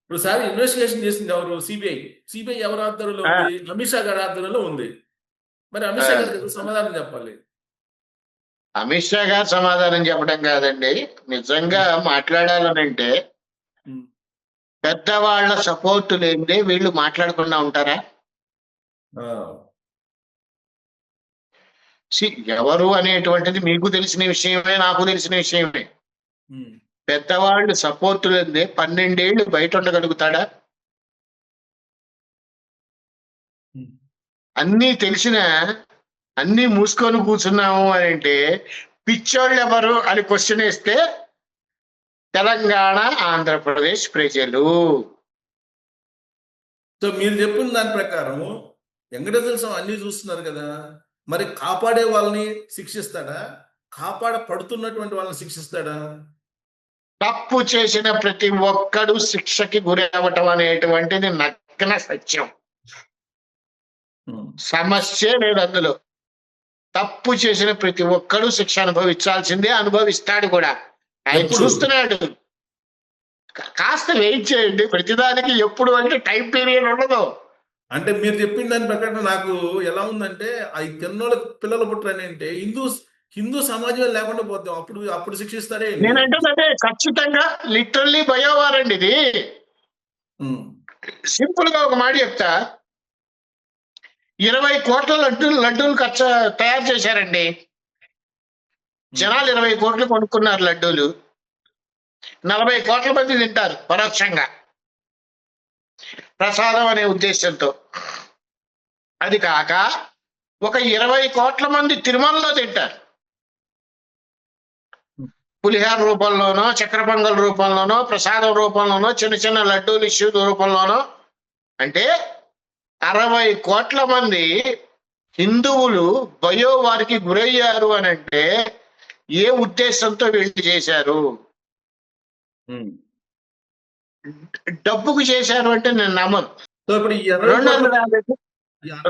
ఇప్పుడు సార్ ఇన్వెస్టిగేషన్ చేసింది ఎవరు? సిబిఐ ఎవరి ఆధ్వర్యంలో ఉంది? అమిత్ షా గారి ఆధ్వర్యంలో ఉంది. మరి అమిత్ షా గారికి సమాధానం చెప్పాలి. అమిత్ షా గారు సమాధానం చెప్పడం కాదండి, నిజంగా మాట్లాడాలనంటే పెద్దవాళ్ల సపోర్ట్ లేనిదే వీళ్ళు మాట్లాడకుండా ఉంటారా? ఎవరు అనేటువంటిది మీకు తెలిసిన విషయమే, నాకు తెలిసిన విషయమే. పెద్దవాళ్ళు సపోర్ట్ లేదే 12 ఏళ్ళు బయట ఉండగలుగుతాడా? అన్నీ తెలిసిన, అన్నీ మూసుకొని కూర్చున్నాము అని అంటే పిచ్చోళ్ళు ఎవరు అని క్వశ్చన్ వేస్తే తెలంగాణ ఆంధ్రప్రదేశ్ ప్రజలు. సో మీరు చెప్పిన దాని ప్రకారం వెంకటేశ్వర స్వామి అన్ని చూస్తున్నారు కదా, మరి కాపాడే వాళ్ళని శిక్షిస్తాడా? పడుతున్నటువంటి వాళ్ళని శిక్షిస్తాడా? తప్పు చేసిన ప్రతి ఒక్కడు శిక్షకి గురి అవ్వటం అనేటువంటిది నగ్న సత్యం. సమస్య లేదు అందులో. తప్పు చేసిన ప్రతి ఒక్కడు శిక్ష అనుభవించాల్సిందే, అనుభవిస్తాడు కూడా. ఆయన చూస్తున్నాడు. కాస్త వెయిట్ చేయండి. ప్రతిదానికి ఎప్పుడు అంటే టైం పీరియడ్ ఉండదు. అంటే మీరు చెప్పిన దాని ప్రకారం నాకు ఎలా ఉందంటే, అది తిన్నోళ్ళ పిల్లలు పుట్టరని అంటే హిందూ సమాజం లేకుండా పోతాం, అప్పుడు శిక్షిస్తారే. నేనంటే అదే ఖచ్చితంగా లిటరల్లీ బయోవారండి ఇది. సింపుల్ గా ఒక మాట చెప్తా. 20 కోట్ల లడ్డూలు తయారు చేశారండి. జనాలు 20 కోట్లు కొనుక్కున్నారు లడ్డూలు. 40 కోట్ల మంది తింటారు పరోక్షంగా, ప్రసాదం అనే ఉద్దేశంతో. అది కాక ఒక 20 కోట్ల మంది తిరుమలలో తింటారు, పులిహార రూపంలోనో, చక్కెర పొంగల్ రూపంలోనో, ప్రసాదం రూపంలోనో, చిన్న చిన్న లడ్డూలు ఇష్యూ రూపంలోనో. అంటే 60 కోట్ల మంది హిందువులు బయోవారికి గురయ్యారు అని అంటే ఏ ఉద్దేశంతో వీళ్ళు చేశారు? డబ్బుకు చేశారు అంటే నేను నమ్మను.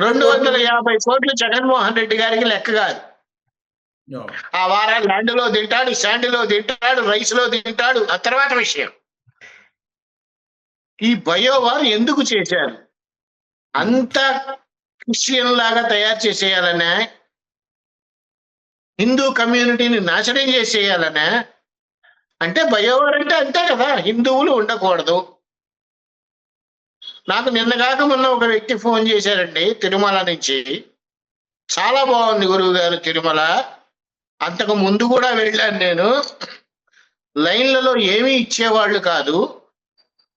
250 కోట్లు జగన్మోహన్ రెడ్డి గారికి లెక్క కాదు. ఆ వారాలు ల్యాండ్ లో తింటాడు, శాండ్ లో తింటాడు, రైస్ లో తింటాడు, ఆ తర్వాత విషయం. ఈ బయోవార్ ఎందుకు చేశారు? అంత క్రిస్టియన్ లాగా తయారు చేసేయాలనే, హిందూ కమ్యూనిటీని నాశనం చేసేయాలనే. అంటే బయోవార్ అంటే అంతే కదా, హిందువులు ఉండకూడదు. నాకు నిన్నగాక మొన్న ఒక వ్యక్తి ఫోన్ చేశారండి తిరుమల నుంచి. చాలా బాగుంది గురువు గారు తిరుమల, అంతకు ముందు కూడా వెళ్ళాను నేను. లైన్లలో ఏమీ ఇచ్చేవాళ్ళు కాదు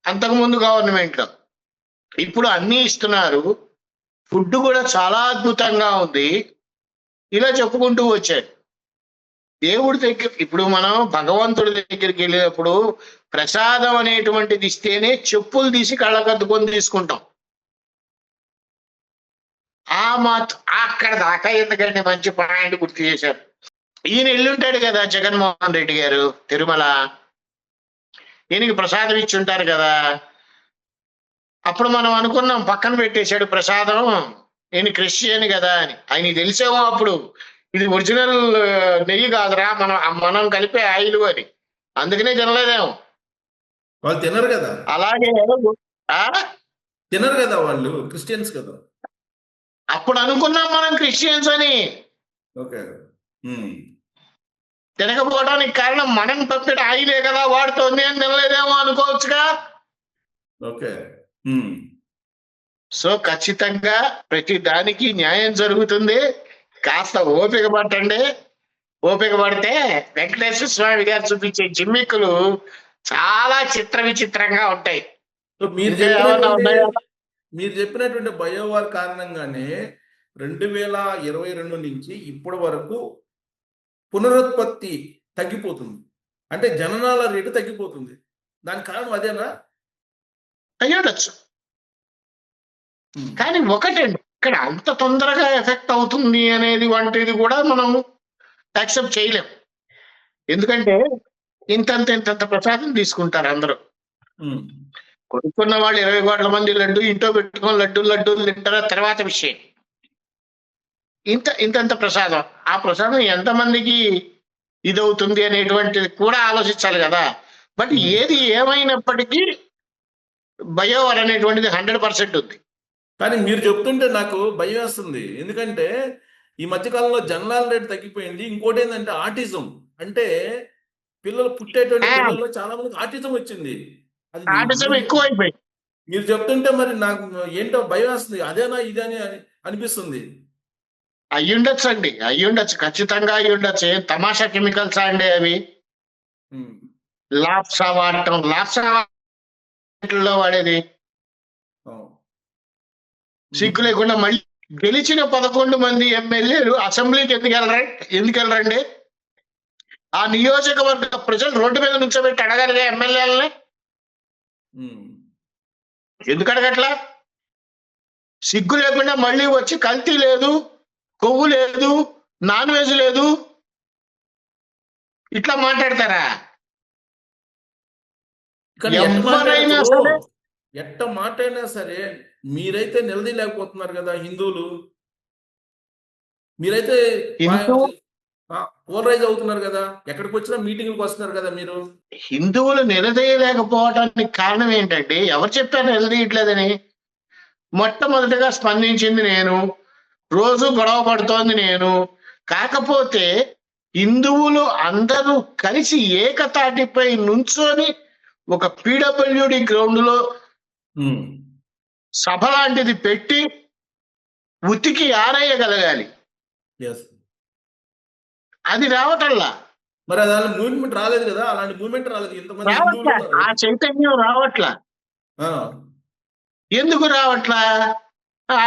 అంతకుముందు గవర్నమెంట్లో, ఇప్పుడు అన్నీ ఇస్తున్నారు. ఫుడ్ కూడా చాలా అద్భుతంగా ఉంది. ఇలా చెప్పుకుంటూ వచ్చాడు. దేవుడి దగ్గర ఇప్పుడు మనం భగవంతుడి దగ్గరికి వెళ్ళినప్పుడు ప్రసాదం అనేటువంటిది ఇస్తేనే చెప్పులు తీసి కళ్ళకద్దుకొని తీసుకుంటాం. అక్కడ దాకా ఎందుకంటే మంచి పాయింట్ గుర్తు చేశారు. ఈయన ఎల్లుంటాడు కదా జగన్మోహన్ రెడ్డి గారు తిరుమల, ఈయనకి ప్రసాదం ఇచ్చి ఉంటారు కదా. అప్పుడు మనం అనుకున్నాం పక్కన పెట్టేశాడు ప్రసాదం, ఈయన క్రిస్టియన్ కదా అని. ఆయనకి తెలిసేమో అప్పుడు ఇది ఒరిజినల్ నెయ్యి కాదురా, మనం కలిపే ఆయిల్ అని. అందుకనే తినలేదేమో. వాళ్ళు తినరు కదా. అలాగే తినరు కదా, వాళ్ళు క్రిస్టియన్స్ కదా. అప్పుడు అనుకున్నాం మనం క్రిస్టియన్స్ అని. ఓకే. ఉమ్. తినకపోవడానికి కారణం మనం తప్పిట ఆయిలే కదా వాడుతోంది అని తినలేదేమో అనుకోవచ్చుగా. ఓకే. ఉమ్. సో ఖచ్చితంగా ప్రతి దానికి న్యాయం జరుగుతుంది. కాస్త ఓపిక పట్టండి. ఓపిక పడితే వెంకటేశ్వర స్వామి గారు చూపించే జిమ్మిక్కులు చాలా చిత్ర విచిత్రంగా ఉంటాయి. సో మీరు ఇంకా ఏమన్నా చెప్పినటువంటి ఉన్నాయా? మీరు చెప్పినటువంటి బయోవార్ కారణంగానే 2022 నుంచి ఇప్పటి వరకు పునరుత్పత్తి తగ్గిపోతుంది. అంటే జననాల రేటు తగ్గిపోతుంది. దానికి కారణం అదేనా? అయ్యుండొచ్చు. ఉమ్. కానీ ఒకటండి, ఇక్కడ అంత తొందరగా ఎఫెక్ట్ అవుతుంది అనేది వంటిది కూడా మనం యాక్సెప్ట్ చేయలేం. ఎందుకంటే ఇంతంత ప్రసాదం తీసుకుంటారు అందరూ. ఉమ్. కొనుక్కున్న వాళ్ళు 20 కోట్ల మంది లడ్డు ఇంట్లో పెట్టుకొని లడ్డూలు తింటారా తర్వాత విషయం. ఇంతంత ప్రసాదం, ఆ ప్రసాదం ఎంతమందికి ఇదవుతుంది అనేటువంటిది కూడా ఆలోచించాలి కదా. బట్ ఉమ్. ఏది ఏమైనప్పటికీ బయోవర్ అనేటువంటిది 100% ఉంది. కానీ మీరు చెప్తుంటే నాకు భయం వేస్తుంది. ఎందుకంటే ఈ మధ్యకాలంలో జననాల రేటు తగ్గిపోయింది. ఇంకోటి ఏంటంటే ఆటిజం. అంటే పిల్లలు పుట్టేటువంటి ఆ, పిల్లల్లో చాలా మందికి ఆటిజం వచ్చింది. అది ఆటిజం మీరు ఎక్కువైపోయింది. మీరు చెప్తుంటే మరి నాకు ఏంటో భయం వేస్తుంది. అదేనా ఇదని అనిపిస్తుంది. అయ్యుండొచ్చు అండి, అయ్యుండొచ్చు, ఖచ్చితంగా అయ్యుండొచ్చు. ఏం తమాషా కెమికల్స్ అండి అవి. ఉమ్. లాప్సా వాడటం, లాప్సా వాడేది అవును. సిగ్గు లేకుండా. మళ్ళీ గెలిచిన 11 మంది ఎమ్మెల్యేలు అసెంబ్లీకి ఎందుకు వెళ్ళరండి? ఆ నియోజకవర్గ ప్రజలు రోడ్డు మీద నుంచోబెట్టి అడగాలిగా ఎమ్మెల్యేలని. ఉమ్. ఎందుకు అడగట్లా? సిగ్గు లేకుండా మళ్ళీ వచ్చి కల్తీ లేదు, కొవ్వు లేదు, నాన్ వెజ్ లేదు ఇట్లా మాట్లాడతారా? కానీ ఎవరైనా సరే ఎట్ట మాటైనా సరే మీరైతే నిలదీయలేకపోతున్నారు కదా హిందువులు. మీరైతే హిందూ పోలరైజ్ అవుతున్నారు కదా. ఎక్కడికి వచ్చినా మీటింగ్లకు వస్తున్నారు కదా మీరు. హిందువులు నిలదీయలేకపోవటానికి కారణం ఏంటంటే, ఎవరు చెప్పారు నిలదీయట్లేదని? మొట్టమొదటిగా స్పందించింది నేను, రోజు గొడవ పడుతోంది నేను. కాకపోతే హిందువులు అందరూ కలిసి ఏకతాటిపై నుంచొని ఒక పీడబ్ల్యూడి గ్రౌండ్ లో ఉమ్. సభ లాంటిది పెట్టి ఉతికి ఆరేయగలగాలి. Yes. అది రావటల్లా. మరి అలాంటి మూవ్మెంట్ రాలేదు కదా. అలాంటి మూవ్మెంట్ రాలేదు. ఇంతమంది హిందువులు రావట్లా, ఉన్నారు. ఆ చైతన్యం రావట్లా. ఆ. ఎందుకు రావట్లా? ఆ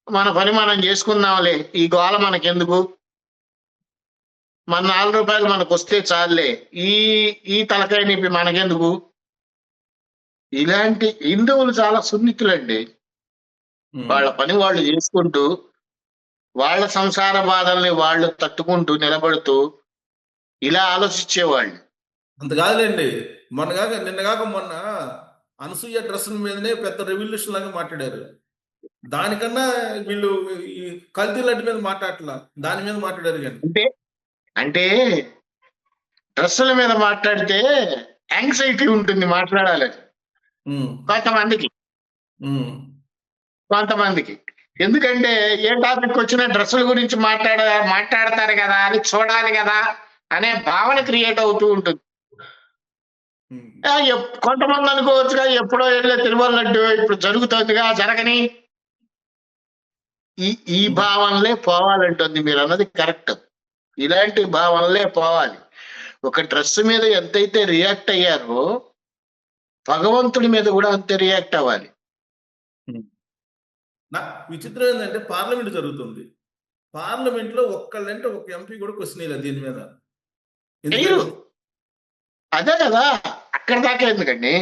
మన పని మనం చేసుకుందాంలే, ఈ గోల మనకెందుకు, మన 4 రూపాయలు మనకు వస్తే చాలులే, ఈ ఈ తలకాయ నిప్పి మనకెందుకు. ఇలాంటి హిందువులు చాలా సున్నితులండి. ఉమ్. వాళ్ళ పని వాళ్ళు చేసుకుంటూ, వాళ్ళ సంసార బాధల్ని వాళ్ళు తట్టుకుంటూ నిలబడుతూ ఇలా ఆలోచించేవాళ్ళు. అంత కాదులేండి. నిన్నగాక మొన్న అనసూయ డ్రెస్సుల మీదనే పెద్ద రెవల్యూషన్ లాగా మాట్లాడారు. దానికన్నా వీళ్ళు ఈ కల్తీ లడ్డు మీద మాట్లాడట్లా, దాని మీద మాట్లాడారు. కానీ అంటే అంటే డ్రెస్సుల మీద మాట్లాడితే యాంగ్జైటీ ఉంటుంది మాట్లాడాలని ఉమ్. కొంతమందికి. ఉమ్. కొంతమందికి ఎందుకంటే ఏ టాపిక్ వచ్చినా డ్రెస్సుల గురించి మాట్లాడతారు కదా అని చూడాలి కదా అనే భావన క్రియేట్ అవుతూ ఉంటుంది. ఉమ్. కొంతమంది అనుకోవచ్చుగా, ఎప్పుడో వెళ్ళే తిరుమల లడ్డు ఇప్పుడు జరుగుతోందిగా, జరగని. ఈ భావనలే పోవాలంటుంది. మీరు అన్నది కరెక్ట్. ఇలాంటి భావనలే పోవాలి. ఒక డ్రెస్ మీద ఎంతైతే రియాక్ట్ అయ్యారో భగవంతుడి మీద కూడా అంతే రియాక్ట్ అవ్వాలి. విచిత్రం ఏంటంటే పార్లమెంట్ జరుగుతుంది. పార్లమెంట్ లో ఒక్కళ్ళంటే ఒక ఎంపీ కూడా క్వశ్చన్ వేయలేదు దీని మీద. మీరు అదే కదా, అక్కడ దాకా ఎందుకండి.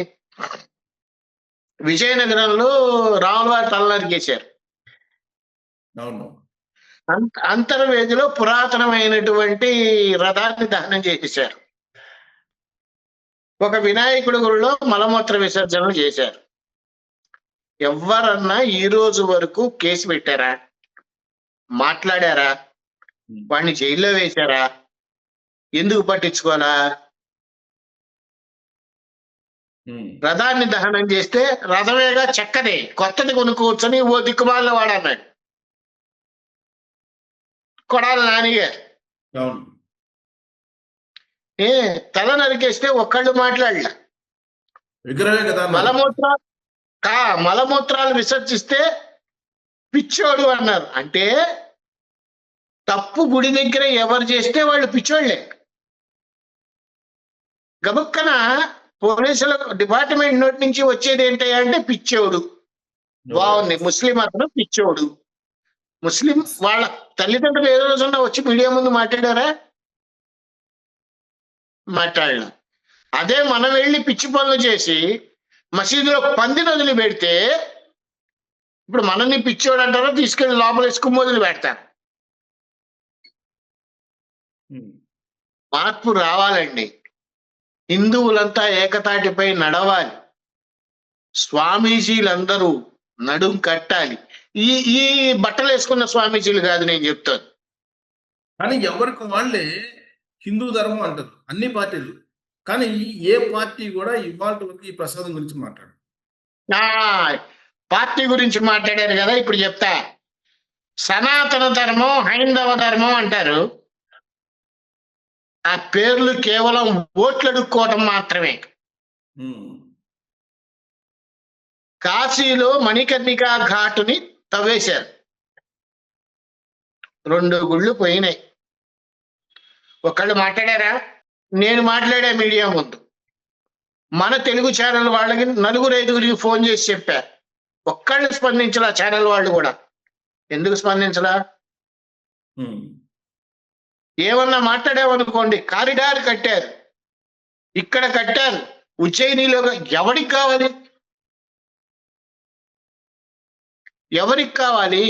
విజయనగరంలో రాములవారి తల నరికేశారు. అవును. అంతర్వేదిలో పురాతనమైనటువంటి రథాన్ని దహనం చేసేశారు. ఒక వినాయకుడి గుడిలో మలమూత్ర విసర్జనలు చేశారు. ఎవరన్నా ఈ రోజు వరకు కేసు పెట్టారా? మాట్లాడారా? వాడిని జైల్లో వేశారా? ఎందుకు పట్టించుకోవాలా? రథాన్ని దహనం చేస్తే రథమేగా చెక్కదే, కొత్తది కొనుక్కోవచ్చని ఓ దిక్కుమాలిన వాడన్నాడు. కొడాలి నాని గారు. అవును. తల నరికేస్తే ఒక్కళ్ళు మాట్లాడలే. విగ్రహమే కదా అన్నారు. మలమూత్రాలు విసర్జిస్తే పిచ్చోడు అన్నారు. అంటే తప్పు గుడి దగ్గర ఎవరు చేస్తే వాళ్ళు పిచ్చోళ్లే. గబుక్కన పోలీసుల డిపార్ట్మెంట్ నోటి నుంచి వచ్చేది ఏంటి అంటే పిచ్చోడు. బాగుంది, ముస్లిం అతను పిచ్చోడు. ముస్లిం వాళ్ళ తల్లిదండ్రులు ఏ రోజున్నా వచ్చి మీడియా ముందు మాట్లాడారా? మాట్లాడలేదు. అదే మనం వెళ్ళి పిచ్చి పనులు చేసి మసీదులో పందిని వదిలి పెడితే ఇప్పుడు మనల్ని పిచ్చోడు అంటారో, తీసుకెళ్లి లోపల ఇసుక వదిలి పెడతారు. మార్పు రావాలండి. హిందువులంతా ఏకతాటిపై నడవాలి. స్వామీజీలందరూ నడుం కట్టాలి. ఈ ఈ బట్టలు వేసుకున్న స్వామీజీలు కాదు నేను చెప్తాను. కానీ ఎవరికి వాళ్ళే హిందూ ధర్మం అంటారు అన్ని పార్టీలు. కానీ ఏ పార్టీ కూడా ఇవాళ వరకు ఈ ప్రసాదం గురించి మాట్లాడు. పార్టీ గురించి మాట్లాడారు కదా, ఇప్పుడు చెప్తా. సనాతన ధర్మం, హైందవ ధర్మం అంటారు. ఆ పేర్లు కేవలం ఓట్లు అడుక్కోవటం మాత్రమే. కాశీలో మణికర్ణికా ఘాటుని తవ్వేశారు. 2 గుళ్ళు పోయినాయి. ఒకళ్ళు మాట్లాడారా? నేను మాట్లాడా మీడియా ముందు. మన తెలుగు ఛానల్ వాళ్ళకి 4-5 ఫోన్ చేసి చెప్పా. ఒక్కళ్ళు స్పందించలా ఛానల్ వాళ్ళు కూడా. ఎందుకు స్పందించలా? ఏమన్నా మాట్లాడామనుకోండి, కారిడార్ కట్టారు, ఇక్కడ కట్టారు, ఉజ్జయినిలో. ఎవరికి కావాలి? ఎవరికి కావాలి?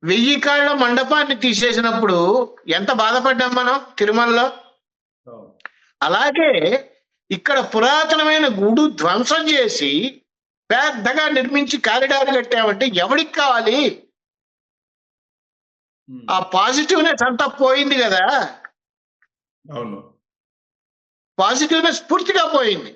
1000 కాళ్ళ మండపాన్ని తీసేసినప్పుడు ఎంత బాధపడ్డాం మనం తిరుమలలో. అలాగే ఇక్కడ పురాతనమైన గుడి ధ్వంసం చేసి పెద్దగా నిర్మించి కారిడార్ కట్టామంటే ఎవరికి కావాలి? ఆ పాజిటివ్నెస్ అంతా పోయింది కదా. అవును, పాజిటివ్నెస్ పూర్తిగా పోయింది.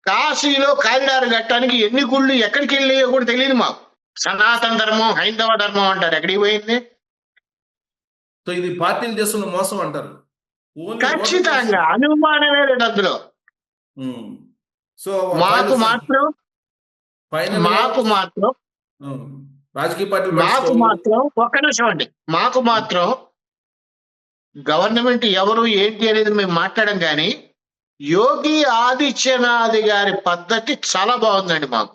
కాశీలో కారిడార్ కట్టడానికి ఎన్ని గుళ్ళు ఎక్కడికి వెళ్ళాయో కూడా తెలియదు మాకు. సనాతన ధర్మం, హైందవ ధర్మం అంటారు, ఎక్కడికి పోయింది? సో ఇది పార్టీలు చేస్తున్న మోసం అంటారు. ఖచ్చితంగా అనుమానమే లేదు అందులో. సో మాకు మాత్రం రాజకీయ పార్టీ ఒక్క నిమిషం అండి, మాకు మాత్రం గవర్నమెంట్ ఎవరు ఏంటి అనేది మేము మాట్లాడడం. కానీ యోగి ఆదిత్యనాథ్ గారి పద్ధతి చాలా బాగుందండి మాకు.